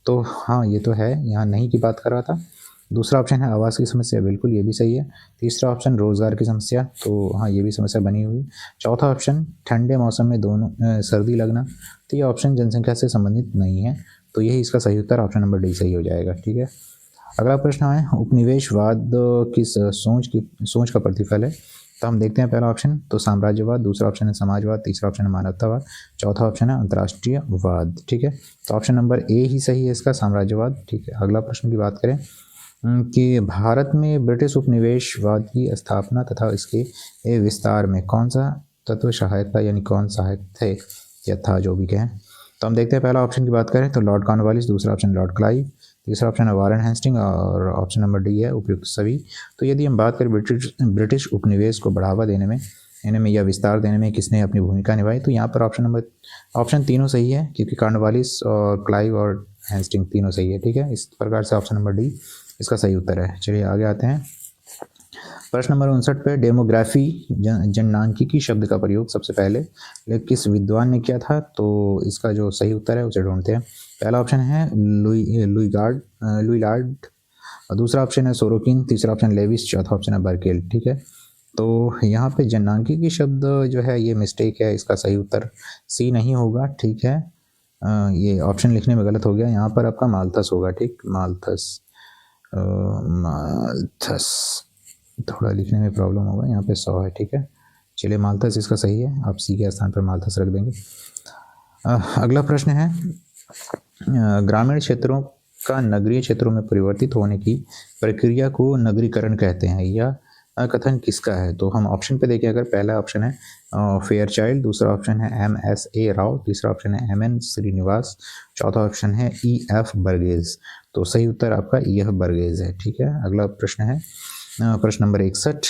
तो हाँ ये तो है, यहाँ नहीं की बात कर रहा था। दूसरा ऑप्शन है आवास की समस्या, बिल्कुल ये भी सही है। तीसरा ऑप्शन रोजगार की समस्या, तो हाँ ये भी समस्या बनी हुई। चौथा ऑप्शन ठंडे मौसम में दोनों सर्दी लगना, तो ये ऑप्शन जनसंख्या से संबंधित नहीं है, तो यही इसका सही उत्तर ऑप्शन नंबर डी सही हो जाएगा। ठीक है, अगला प्रश्न है उपनिवेशवाद किस सोच का प्रतिफल है? तो हम देखते हैं पहला ऑप्शन तो साम्राज्यवाद, दूसरा ऑप्शन है समाजवाद, तीसरा ऑप्शन है मानवतावाद, चौथा ऑप्शन है अंतर्राष्ट्रीयवाद। ठीक है, तो ऑप्शन नंबर ए ही सही है इसका, साम्राज्यवाद। ठीक है, अगला प्रश्न की बात करें कि भारत में ब्रिटिश उपनिवेशवाद की स्थापना तथा इसके विस्तार में कौन सा तत्व सहायक था, यानी कौन सहायक थे या था जो भी कहें। तो हम देखते हैं पहला ऑप्शन की बात करें तो लॉर्ड कॉर्नवालिस, दूसरा ऑप्शन लॉर्ड क्लाइव, तीसरा ऑप्शन है वारेन हेस्टिंग और ऑप्शन नंबर डी है उपयुक्त सभी। तो यदि हम बात करें ब्रिटिश उपनिवेश को बढ़ावा देने में या विस्तार देने में किसने अपनी भूमिका निभाई, तो यहाँ पर ऑप्शन तीनों सही है, क्योंकि कॉर्नवालिस और क्लाइव और हेस्टिंग तीनों सही है। ठीक है, इस प्रकार से ऑप्शन नंबर डी इसका सही उत्तर है। चलिए आगे आते हैं प्रश्न नंबर 59 पे, डेमोग्राफी जननांकिकी शब्द का प्रयोग सबसे पहले किस विद्वान ने किया था? तो इसका जो सही उत्तर है उसे ढूंढते हैं। पहला ऑप्शन है लुईलार्ड, दूसरा ऑप्शन है सोरोकिन, तीसरा ऑप्शन लेविस, चौथा ऑप्शन है बर्केल। ठीक है, तो यहाँ पे जननांकिकी शब्द जो है ये मिस्टेक है, इसका सही उत्तर सी नहीं होगा, ठीक है। ये ऑप्शन लिखने में गलत हो गया, यहाँ पर आपका मालथस होगा, ठीक, मालथस। मालथस थोड़ा लिखने में प्रॉब्लम होगा, यहाँ पे 100 है, ठीक है। चलिए मालथस इसका सही है, आप सी के स्थान पर मालथस रख देंगे। अगला प्रश्न है, ग्रामीण क्षेत्रों का नगरीय क्षेत्रों में परिवर्तित होने की प्रक्रिया को नगरीकरण कहते हैं, यह कथन किसका है? तो हम ऑप्शन पे देखें, अगर पहला ऑप्शन है फेयरचाइल्ड, दूसरा ऑप्शन है MSA राव, तीसरा ऑप्शन है MN श्रीनिवास, चौथा ऑप्शन है EF बर्गेज। तो सही उत्तर आपका EF बर्गेज है, ठीक है। अगला प्रश्न है प्रश्न नंबर 61,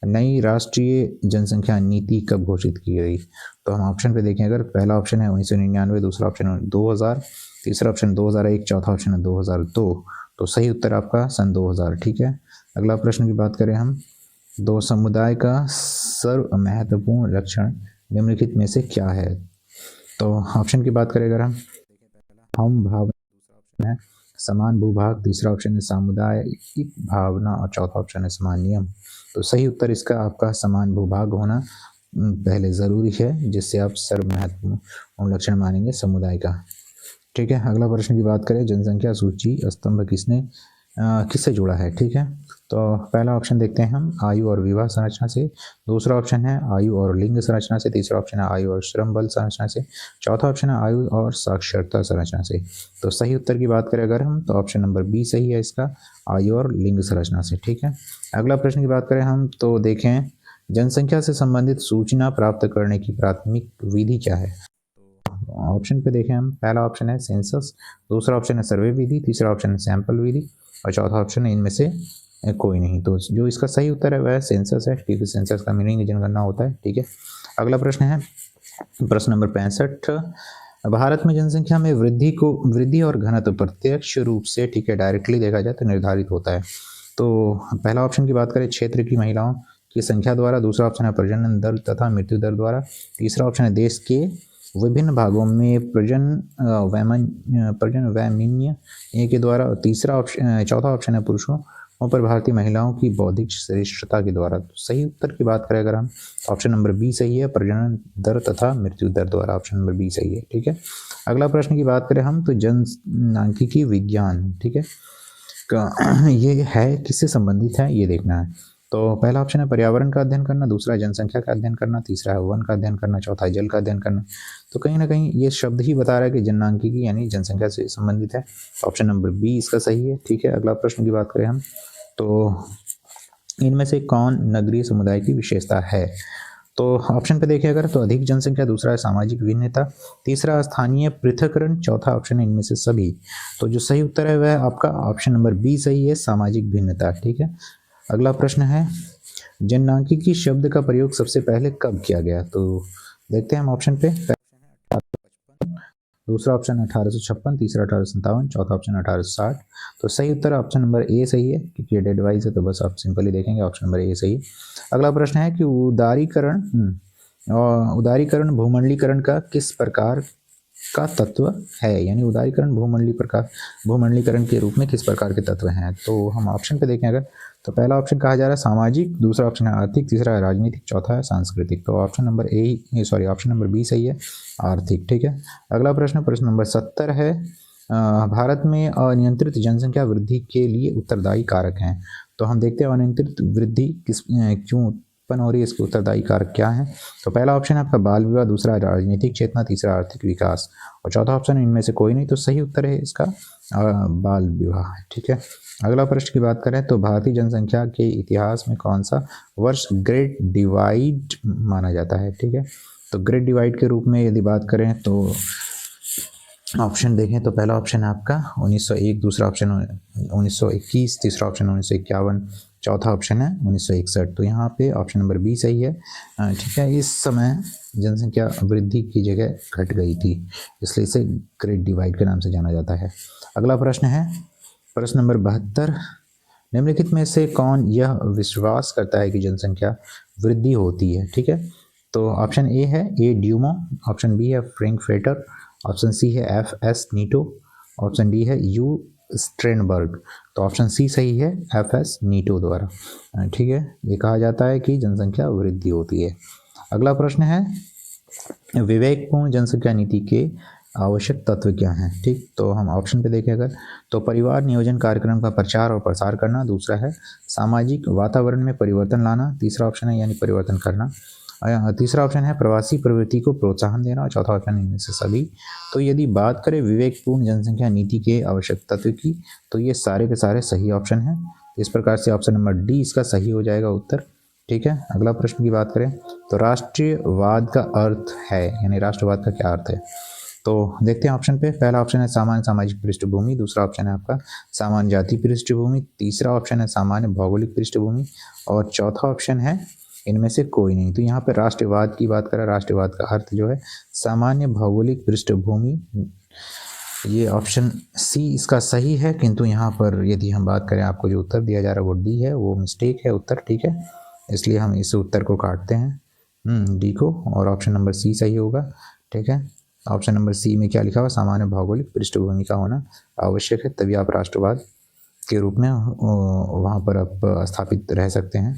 नई राष्ट्रीय जनसंख्या नीति कब घोषित की गई? तो हम ऑप्शन पे देखें, अगर पहला ऑप्शन है 1999, दूसरा ऑप्शन है 2000, तीसरा ऑप्शन 2001, चौथा ऑप्शन है 2002। तो सही उत्तर आपका सन 2000, ठीक है। अगला प्रश्न की बात करें हम, दो समुदाय का सर्व महत्वपूर्ण लक्षण निम्नलिखित में से क्या है? तो ऑप्शन की बात करें अगर हम भावना, दूसरा ऑप्शन है समान भूभाग, तीसरा ऑप्शन है सामुदायिक भावना और चौथा ऑप्शन है समान नियम। तो सही उत्तर इसका आपका समान भूभाग होना पहले ज़रूरी है, जिससे आप सर्व महत्वपूर्ण लक्षण मानेंगे समुदाय का, ठीक है। अगला प्रश्न की बात करें, जनसंख्या सूची स्तंभ किससे जुड़ा है, ठीक है। तो पहला ऑप्शन देखते हैं हम, आयु और विवाह संरचना से, दूसरा ऑप्शन है आयु और लिंग संरचना से, तीसरा ऑप्शन है आयु और श्रम बल संरचना से, चौथा ऑप्शन है आयु और साक्षरता संरचना से। तो सही उत्तर की बात करें अगर हम, तो ऑप्शन नंबर बी सही है इसका, आयु और लिंग संरचना से, ठीक है। अगला प्रश्न की बात करें हम, तो देखें जनसंख्या से संबंधित सूचना प्राप्त करने की प्राथमिक विधि क्या है? ऑप्शन पे देखें हम, पहला ऑप्शन है सेंसस, दूसरा ऑप्शन है सर्वे विधि, तीसरा ऑप्शन है सैंपल विधि और चौथा ऑप्शन है इनमें से कोई नहीं। तो जो इसका सही उत्तर है वह सेंसस है, क्योंकि सेंसस का मीनिंग जनगणना होता है, ठीक है। अगला प्रश्न है प्रश्न नंबर 65, भारत में जनसंख्या में वृद्धि और घनत्व प्रत्यक्ष रूप से, ठीक है, डायरेक्टली देखा जाए तो निर्धारित होता है। तो पहला ऑप्शन की बात करें क्षेत्र की महिलाओं की संख्या द्वारा, दूसरा ऑप्शन है प्रजनन दर तथा मृत्यु दर द्वारा, तीसरा ऑप्शन है देश के विभिन्न भागों में प्रजन वैमनस्य के द्वारा, और चौथा ऑप्शन है पुरुषों पर भारतीय महिलाओं की बौद्धिक श्रेष्ठता के द्वारा। तो सही उत्तर की बात करें अगर हम, ऑप्शन नंबर बी सही है, प्रजनन दर तथा मृत्यु दर द्वारा, ऑप्शन नंबर बी सही है, ठीक है। अगला प्रश्न की बात करें हम, तो जनसांख्यिकी विज्ञान, ठीक है, ये है किससे संबंधित है ये देखना है। तो पहला ऑप्शन है पर्यावरण का अध्ययन करना, दूसरा जनसंख्या का अध्ययन करना, तीसरा है वन का अध्ययन करना, चौथा है जल का अध्ययन करना। तो कहीं ना कहीं ये शब्द ही बता रहा है कि जनसांख्यिकी यानी जनसंख्या से संबंधित है, ऑप्शन नंबर बी इसका सही है, ठीक है। अगला प्रश्न की बात करें हम, तो इनमें से कौन नगरीय समुदाय की विशेषता है? तो ऑप्शन पे देखें अगर, तो अधिक जनसंख्या, दूसरा है सामाजिक भिन्नता, तीसरा स्थानीय पृथक्करण, चौथा ऑप्शन है इनमें से सभी। तो जो सही उत्तर है वह आपका ऑप्शन नंबर बी सही है, सामाजिक भिन्नता, ठीक है। अगला प्रश्न है, जननांकिकी शब्द का प्रयोग सबसे पहले कब किया गया? तो देखते हैं हम ऑप्शन पे, दूसरा ऑप्शन 1856, तीसरा 1857, चौथा ऑप्शन 1860। तो सही उत्तर ऑप्शन नंबर ए सही है, क्योंकि डेड वाइज है तो बस आप सिंपली देखेंगे ऑप्शन नंबर ए सही है। अगला प्रश्न है कि उदारीकरण भूमंडलीकरण का किस प्रकार का तत्व है, यानी उदारीकरण भूमंडलीकरण के रूप में किस प्रकार के तत्व हैं? तो हम ऑप्शन पे देखें अगर, तो पहला ऑप्शन कहा जा रहा है सामाजिक, दूसरा ऑप्शन है आर्थिक, तीसरा है राजनीतिक, चौथा है सांस्कृतिक। तो ऑप्शन नंबर बी सही है, आर्थिक, ठीक है। अगला प्रश्न नंबर 70 है, भारत में अनियंत्रित जनसंख्या वृद्धि के लिए उत्तरदायी कारक हैं। तो हम देखते हैं अनियंत्रित वृद्धि क्यों उत्पन्न हो रही है, इसके उत्तरदायी कारक क्या है? तो पहला ऑप्शन है आपका बाल विवाह, दूसरा राजनीतिक चेतना, तीसरा आर्थिक विकास और चौथा ऑप्शन इनमें से कोई नहीं। तो सही उत्तर है इसका बाल विवाह, ठीक है। अगला प्रश्न की बात करें, तो भारतीय जनसंख्या के इतिहास में कौन सा वर्ष ग्रेट डिवाइड माना जाता है, ठीक है। तो ग्रेट डिवाइड के रूप में यदि बात करें तो ऑप्शन देखें, तो पहला ऑप्शन है आपका 1901, दूसरा ऑप्शन 1921, तीसरा ऑप्शन 1951, चौथा ऑप्शन है 1961। तो यहाँ पे ऑप्शन नंबर बी सही है, ठीक है। इस समय जनसंख्या वृद्धि की जगह घट गई थी, इसलिए इसे ग्रेट डिवाइड के नाम से जाना जाता है। अगला प्रश्न है प्रश्न नंबर 72, निम्नलिखित में से कौन यह विश्वास करता है कि जनसंख्या वृद्धि होती है, ठीक है। तो ऑप्शन ए है ड्यूमो, ऑप्शन बी है फ्रैंकफर्टर, ऑप्शन सी है FS नीटो, ऑप्शन डी है स्ट्रेनबर्ग। तो ऑप्शन सी सही है, एफ.एस. नीटो द्वारा। ठीक है, ये कहा जाता है कि जनसंख्या वृद्धि होती है। अगला प्रश्न है, विवेकपूर्ण जनसंख्या नीति के आवश्यक तत्व क्या हैं। ठीक, तो हम ऑप्शन पे देखें अगर, तो परिवार नियोजन कार्यक्रम का प्रचार और प्रसार करना, दूसरा है सामाजिक वातावरण में परिवर्तन लाना, तीसरा ऑप्शन है यानी परिवर्तन करना, तीसरा ऑप्शन है प्रवासी प्रवृत्ति को प्रोत्साहन देना, और चौथा ऑप्शन इनमें से सभी। तो यदि बात करें विवेकपूर्ण जनसंख्या नीति के आवश्यक तत्व की, तो ये सारे के सारे सही ऑप्शन हैं। इस प्रकार से ऑप्शन नंबर डी इसका सही हो जाएगा उत्तर। ठीक है, अगला प्रश्न की बात करें तो राष्ट्रीयवाद का अर्थ है, यानी राष्ट्रवाद का क्या अर्थ है। तो देखते हैं ऑप्शन पे, पहला ऑप्शन है सामान्य सामाजिक पृष्ठभूमि, दूसरा ऑप्शन है आपका सामान्य जाति पृष्ठभूमि, तीसरा ऑप्शन है सामान्य भौगोलिक पृष्ठभूमि, और चौथा ऑप्शन है इनमें से कोई नहीं। तो यहाँ पे राष्ट्रवाद की बात करें, राष्ट्रवाद का अर्थ जो है सामान्य भौगोलिक पृष्ठभूमि, ये ऑप्शन सी इसका सही है, किंतु यहाँ पर यदि हम बात करें आपको जो उत्तर दिया जा रहा है वो डी है, वो मिस्टेक है उत्तर। ठीक है, इसलिए हम इस उत्तर को काटते हैं डी को, और ऑप्शन नंबर सी सही होगा। ठीक है, ऑप्शन नंबर सी में क्या लिखा हुआ, सामान्य भौगोलिक पृष्ठभूमि का होना आवश्यक है, तभी आप राष्ट्रवाद के रूप में वहाँ पर आप स्थापित रह सकते हैं।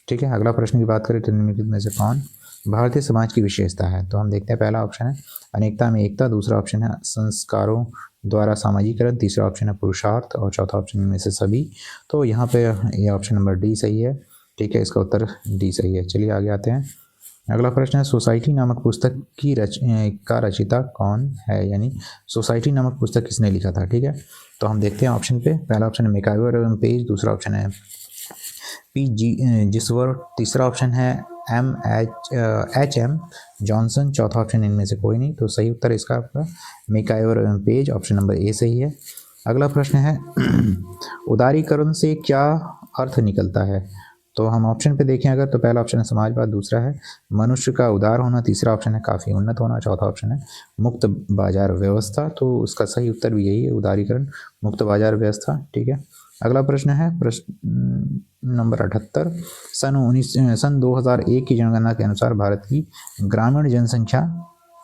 ठीक है, अगला प्रश्न की बात करें तो निम्नलिखित में से कौन भारतीय समाज की विशेषता है। तो हम देखते हैं, पहला ऑप्शन है अनेकता में एकता, दूसरा ऑप्शन है संस्कारों द्वारा सामाजिकरण, तीसरा ऑप्शन है पुरुषार्थ, और चौथा ऑप्शन इनमें से सभी। तो यहाँ पे ये ऑप्शन नंबर डी सही है। ठीक है, इसका उत्तर डी सही है। चलिए आगे आते हैं, अगला प्रश्न है सोसाइटी नामक पुस्तक की का रचयिता कौन है, यानी सोसाइटी नामक पुस्तक किसने लिखा था। ठीक है, तो हम देखते हैं ऑप्शन पे, पहला ऑप्शन है मैकआइवर एवं पेज, दूसरा ऑप्शन है जिसवर्थ, तीसरा ऑप्शन है एच.एम. जॉनसन, चौथा ऑप्शन इनमें से कोई नहीं। तो सही उत्तर इसका आपका मैकआइवर एवं पेज, ऑप्शन नंबर ए सही है। अगला प्रश्न है उदारीकरण से क्या अर्थ निकलता है। तो हम ऑप्शन पे देखें अगर, तो पहला ऑप्शन है समाजवाद, दूसरा है मनुष्य का उदार होना, तीसरा ऑप्शन है काफ़ी उन्नत होना, चौथा ऑप्शन है मुक्त बाजार व्यवस्था। तो उसका सही उत्तर भी यही है, उदारीकरण, मुक्त बाजार व्यवस्था। ठीक है, अगला प्रश्न है प्रश्न नंबर 78, सन 2001 की जनगणना के अनुसार भारत की ग्रामीण जनसंख्या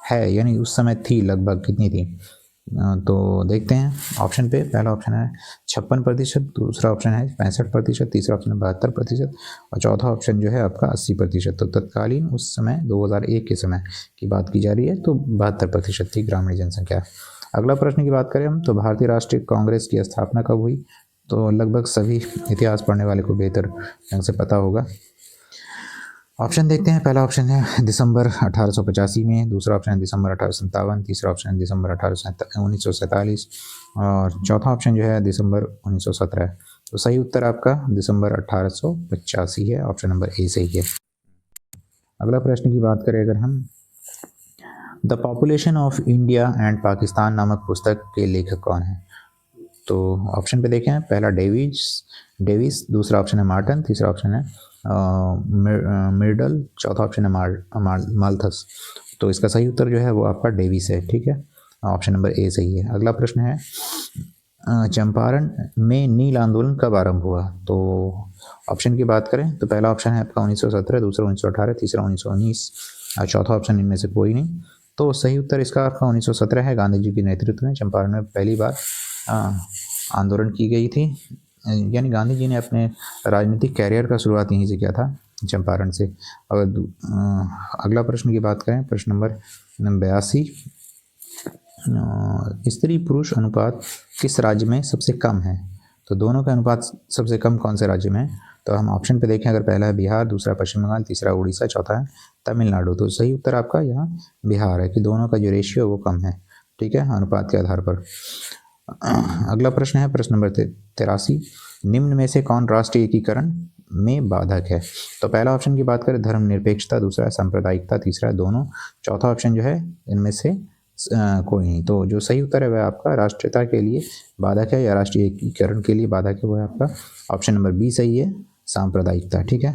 है, यानी उस समय थी लगभग कितनी थी। तो देखते हैं ऑप्शन पे, पहला ऑप्शन है 56%, दूसरा ऑप्शन है 65%, तीसरा ऑप्शन है 72%, और चौथा ऑप्शन जो है आपका 80%। तो तत्कालीन उस समय 2001 के समय की बात की जा रही है, तो 72% थी ग्रामीण जनसंख्या। अगला प्रश्न की बात करें हम, तो भारतीय राष्ट्रीय कांग्रेस की स्थापना कब हुई। तो लगभग सभी इतिहास पढ़ने वाले को बेहतर ढंग से पता होगा। ऑप्शन देखते हैं, पहला ऑप्शन है दिसंबर 1885 में, दूसरा ऑप्शन है दिसंबर 1857, तीसरा ऑप्शन है दिसंबर 1947, और चौथा ऑप्शन जो है दिसंबर 1917। तो सही उत्तर आपका दिसंबर 1885 है, ऑप्शन नंबर ए सही है। अगला प्रश्न की बात करें अगर हम, the population of India and Pakistan नामक पुस्तक के लेखक कौन है। तो ऑप्शन पे देखें, पहला डेविस, दूसरा ऑप्शन है मार्टन, तीसरा ऑप्शन है मिर्डल, चौथा ऑप्शन है माल्थस। तो इसका सही उत्तर जो है वो आपका डेविस है। ठीक है, ऑप्शन नंबर ए सही है। अगला प्रश्न है चंपारण में नील आंदोलन कब आरंभ हुआ। तो ऑप्शन की बात करें तो पहला ऑप्शन है आपका 1917, दूसरा 1918, तीसरा 1919, और चौथा ऑप्शन इनमें से कोई नहीं। तो सही उत्तर इसका आपका 1917 है। गांधी जी के नेतृत्व में चंपारण में पहली बार आंदोलन की गई थी, यानी गांधी जी ने अपने राजनीतिक कैरियर का शुरुआत यहीं से किया था, चंपारण से। अगर अगला प्रश्न की बात करें, प्रश्न नंबर 82, स्त्री पुरुष अनुपात किस राज्य में सबसे कम है। तो दोनों का अनुपात सबसे कम कौन से राज्य में है। तो हम ऑप्शन पे देखें अगर, पहला है बिहार, दूसरा पश्चिम बंगाल, तीसरा उड़ीसा, चौथा है तमिलनाडु। तो सही उत्तर आपका यहाँ बिहार है, कि दोनों का जो रेशियो है वो कम है। ठीक है, अनुपात के आधार पर। अगला प्रश्न है प्रश्न नंबर 83, निम्न में से कौन राष्ट्रीय एकीकरण में बाधक है। तो पहला ऑप्शन की बात करें धर्मनिरपेक्षता, दूसरा है सांप्रदायिकता, तीसरा है दोनों, चौथा ऑप्शन जो है इनमें से कोई नहीं। तो जो सही उत्तर है वह आपका राष्ट्रीयता के लिए बाधक है, या राष्ट्रीय एकीकरण के लिए बाधक है, वो है आपका ऑप्शन नंबर बी सही है, सांप्रदायिकता। ठीक है,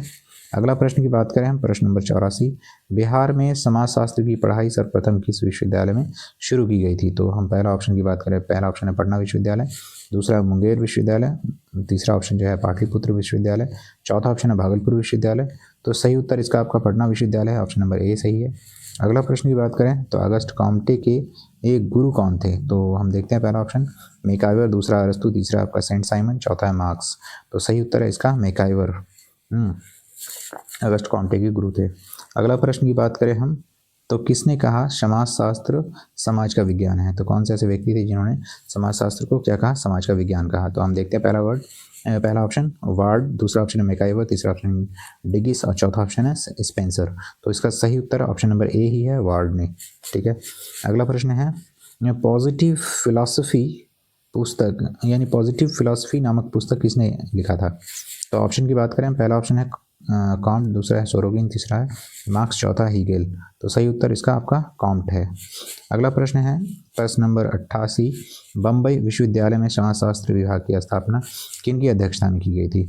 अगला प्रश्न की बात करें हम, प्रश्न नंबर 84, बिहार में समाजशास्त्र की पढ़ाई सर्वप्रथम किस विश्वविद्यालय में शुरू की गई थी। तो हम पहला ऑप्शन की बात करें, पहला ऑप्शन है पटना विश्वविद्यालय, दूसरा मुंगेर विश्वविद्यालय, तीसरा ऑप्शन जो है पाटलिपुत्र विश्वविद्यालय, चौथा ऑप्शन है भागलपुर विश्वविद्यालय। तो सही उत्तर इसका आपका पटना विश्वविद्यालय है, ऑप्शन नंबर ए सही है। अगला प्रश्न की बात करें तो अगस्त कॉम्टे के एक गुरु कौन थे? तो हम देखते हैं पहला ऑप्शन मैकाइवर, दूसरा अरस्तु, तीसरा आपका सेंट साइमन, चौथा है मार्क्स। तो सही उत्तर है इसका मैकाइवर। अगस्त कॉम्टे के गुरु थे। अगला प्रश्न की बात करें हम तो किसने कहा समाजशास्त्र समाज का विज्ञान है? तो कौन से ऐसे व्यक्ति थे जिन्होंने समाजशास्त्र को क्या कहा? समाज का विज्ञान कहा। तो हम देखते हैं पहला ऑप्शन वार्ड, दूसरा ऑप्शन है मैकाइवर, तीसरा ऑप्शन डिगिस और चौथा ऑप्शन है स्पेंसर। तो इसका सही उत्तर ऑप्शन नंबर ए ही है, वार्ड ने। ठीक है। अगला प्रश्न है पॉजिटिव फिलॉसफी पुस्तक यानी पॉजिटिव फिलॉसफी नामक पुस्तक किसने लिखा था? तो ऑप्शन की बात करें, पहला ऑप्शन है कॉम्ट, दूसरा है सोरोगिन, तीसरा है मार्क्स, चौथा हिगेल। तो सही उत्तर इसका आपका कॉम्ट है। अगला प्रश्न है प्रश्न नंबर 88, बम्बई विश्वविद्यालय में समाजशास्त्र विभाग की स्थापना किन की अध्यक्षता में की गई थी?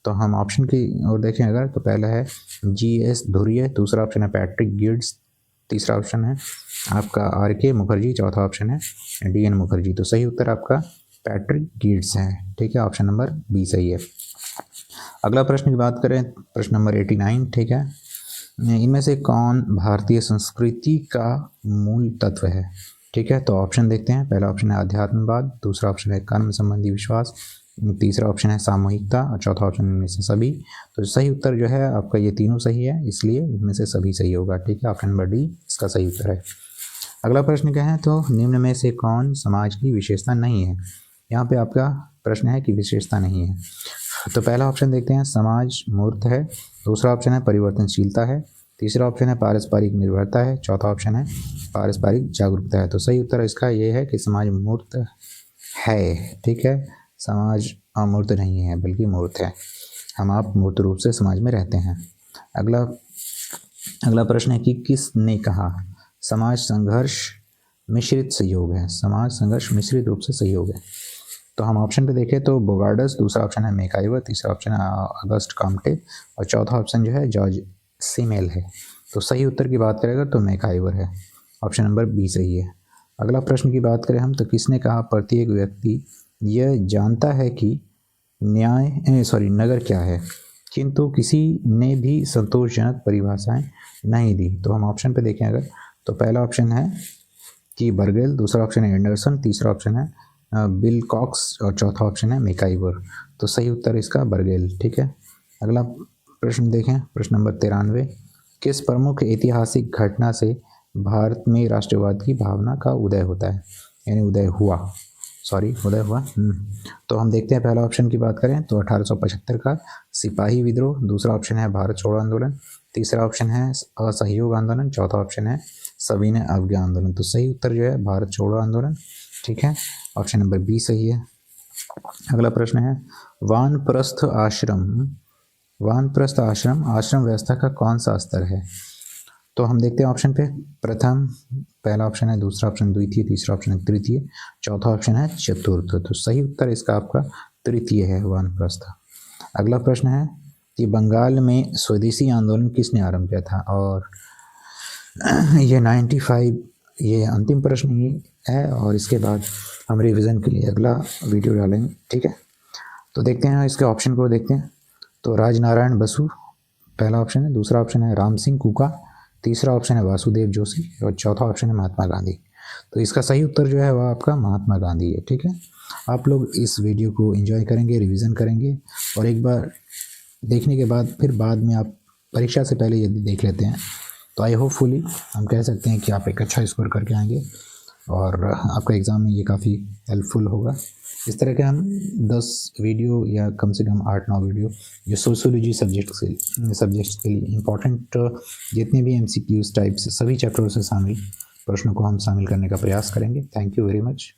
तो हम ऑप्शन की ओर देखें अगर तो पहला है GS धुरिये, दूसरा ऑप्शन है पैट्रिक गिड्स, तीसरा ऑप्शन है आपका RK मुखर्जी, चौथा ऑप्शन है DN मुखर्जी। तो सही उत्तर आपका पैट्रिक गिड्स है। ठीक है, ऑप्शन नंबर बी सही है। अगला प्रश्न की बात करें, प्रश्न नंबर 89। ठीक है, इनमें से कौन भारतीय संस्कृति का मूल तत्व है? ठीक है, तो ऑप्शन देखते हैं। पहला ऑप्शन है अध्यात्मवाद, दूसरा ऑप्शन है कर्म संबंधी विश्वास, तीसरा ऑप्शन है सामूहिकता और चौथा ऑप्शन इनमें से सभी। तो सही उत्तर जो है आपका ये तीनों सही है, इसलिए इनमें से सभी सही होगा। ठीक है, ऑप्शन नंबर डी इसका सही उत्तर है। अगला प्रश्न क्या है, तो निम्न में से कौन समाज की विशेषता नहीं है? यहाँ पे आपका प्रश्न है कि विशेषता नहीं है। तो पहला ऑप्शन देखते हैं समाज मूर्त है, दूसरा ऑप्शन है परिवर्तनशीलता है, तीसरा ऑप्शन है पारस्परिक निर्भरता है, चौथा ऑप्शन है पारस्परिक जागरूकता है। तो सही उत्तर इसका ये है कि समाज मूर्त है। ठीक है, समाज अमूर्त नहीं है बल्कि मूर्त है। हम आप मूर्त रूप से समाज में रहते हैं। अगला प्रश्न है कि किसने कहा समाज संघर्ष मिश्रित सहयोग है? समाज संघर्ष मिश्रित रूप से सहयोग है। तो हम ऑप्शन पे देखें तो बोगार्डस, दूसरा ऑप्शन है मैकाइवर, तीसरा ऑप्शन है अगस्ट कॉम्टे और चौथा ऑप्शन जो है जॉर्ज सिमेल है। तो सही उत्तर की बात करेगा तो मैकाइवर है, ऑप्शन नंबर बी सही है। अगला प्रश्न की बात करें हम तो किसने कहा प्रत्येक व्यक्ति यह जानता है कि नगर क्या है, किंतु किसी ने भी संतोषजनक परिभाषाएं नहीं दी। तो हम ऑप्शन पे देखें अगर तो पहला ऑप्शन है कि बर्गेल, दूसरा ऑप्शन है एंडरसन, तीसरा ऑप्शन है बिल कॉक्स और चौथा ऑप्शन है मैकाइवर। तो सही उत्तर इसका बर्गेल। ठीक है, अगला प्रश्न देखें, प्रश्न नंबर 93, किस प्रमुख ऐतिहासिक घटना से भारत में राष्ट्रवाद की भावना का उदय होता है? यानी उदय हुआ। तो हम देखते हैं पहला ऑप्शन की बात करें तो 1875 का सिपाही विद्रोह, दूसरा ऑप्शन है भारत छोड़ो आंदोलन, तीसरा ऑप्शन है असहयोग आंदोलन, चौथा ऑप्शन है सविनय अवज्ञा आंदोलन। तो सही उत्तर जो है भारत छोड़ो आंदोलन। ठीक है, ऑप्शन नंबर बी सही है। अगला प्रश्न है वानप्रस्थ आश्रम आश्रम व्यवस्था का कौन सा स्तर है? तो हम देखते हैं ऑप्शन पे प्रथम पहला ऑप्शन है, दूसरा ऑप्शन द्वितीय, तीसरा ऑप्शन है तृतीय, चौथा ऑप्शन है चतुर्थ। तो सही उत्तर इसका आपका तृतीय है, वानप्रस्थ। अगला प्रश्न है कि बंगाल में स्वदेशी आंदोलन किसने आरंभ किया था? और ये 95 ये अंतिम प्रश्न ही है और इसके बाद हम रिवीजन के लिए अगला वीडियो डालेंगे। ठीक है, तो देखते हैं इसके ऑप्शन को देखते हैं। तो राजनारायण बसु पहला ऑप्शन है, दूसरा ऑप्शन है राम सिंह कुका, तीसरा ऑप्शन है वासुदेव जोशी और चौथा ऑप्शन है महात्मा गांधी। तो इसका सही उत्तर जो है वह आपका महात्मा गांधी है। ठीक है, आप लोग इस वीडियो को एंजॉय करेंगे, रिवीजन करेंगे और एक बार देखने के बाद फिर बाद में आप परीक्षा से पहले यदि देख लेते हैं तो आई होपफुली हम कह सकते हैं कि आप एक अच्छा स्कोर करके आएंगे और आपका एग्ज़ाम में ये काफ़ी हेल्पफुल होगा। इस तरह के हम 10 वीडियो या कम से कम 8-9 वीडियो जो सोशियोलॉजी सब्जेक्ट्स के लिए इम्पॉर्टेंट जितने भी MCQs टाइप्स सभी चैप्टरों से शामिल प्रश्नों को हम शामिल करने का प्रयास करेंगे। Thank you very much.